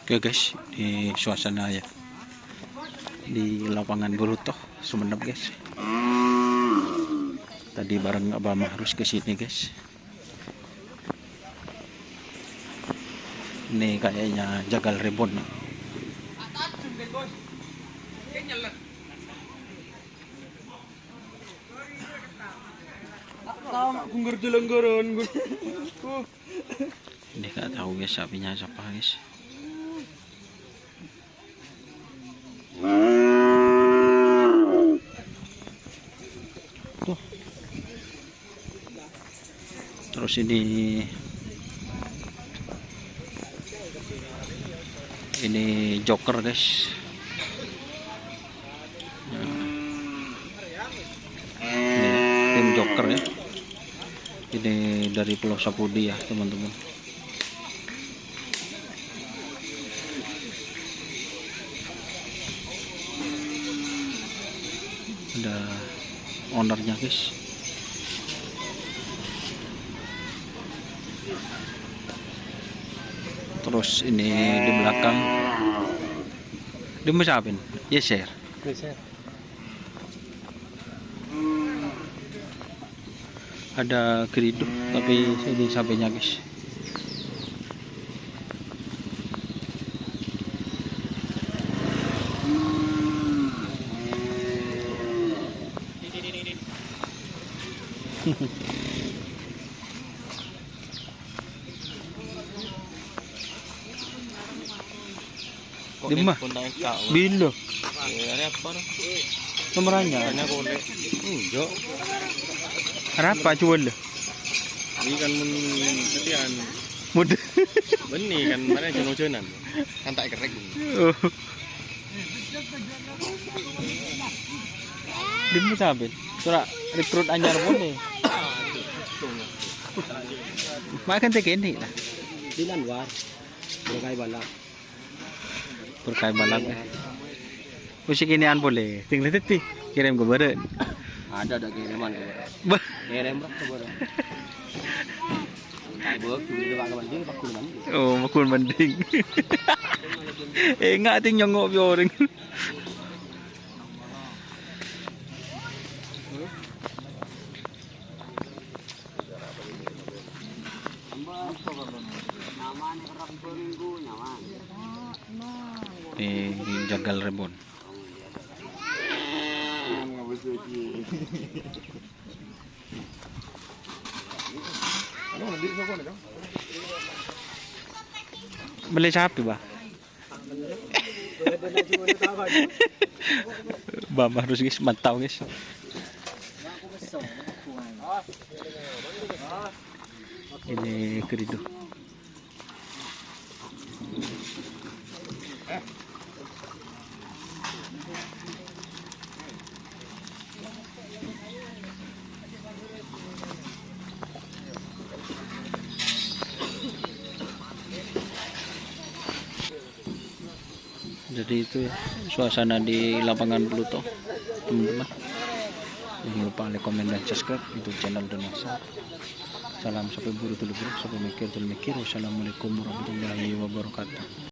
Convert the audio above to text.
Oke guys, di suasana ya di lapangan Boruto Sumeneb guys. Tadi bareng Abah harus ke sini guys. Ini kayaknya jagal rebon. Ini nggak tahu guys sapinya siapa guys. Tuh. Terus ini joker guys. Ini tim joker ya. Ini dari Pulau Sapudi ya teman-teman. Ada ownernya guys. Terus ini di belakang dimusapin Yeser. Ada geriduk tapi ini sapinya guys. Lima bilo nomornya apa jual ini kan ketian mudah benih kan mana jono-jonan kan tak kerek dimu sabit surat rekrut anyar boleh makan teknik lah di Lanwar berkai balak musik inian boleh tinggal tepi kirim ke badan ada kiriman kirim berapa oh makul mending enggak ting nyongok bioreng jagal rebon. Beli sapi bah. Bama harus guys mantau guys. Ini keridu. Jadi itu ya suasana di lapangan Pluto teman-teman. Jangan lupa like, komen, dan subscribe untuk channel Donasa. Salam sampai buru tulu buru sampai mikir tulu mikir. Wassalamualaikum warahmatullahi wabarakatuh.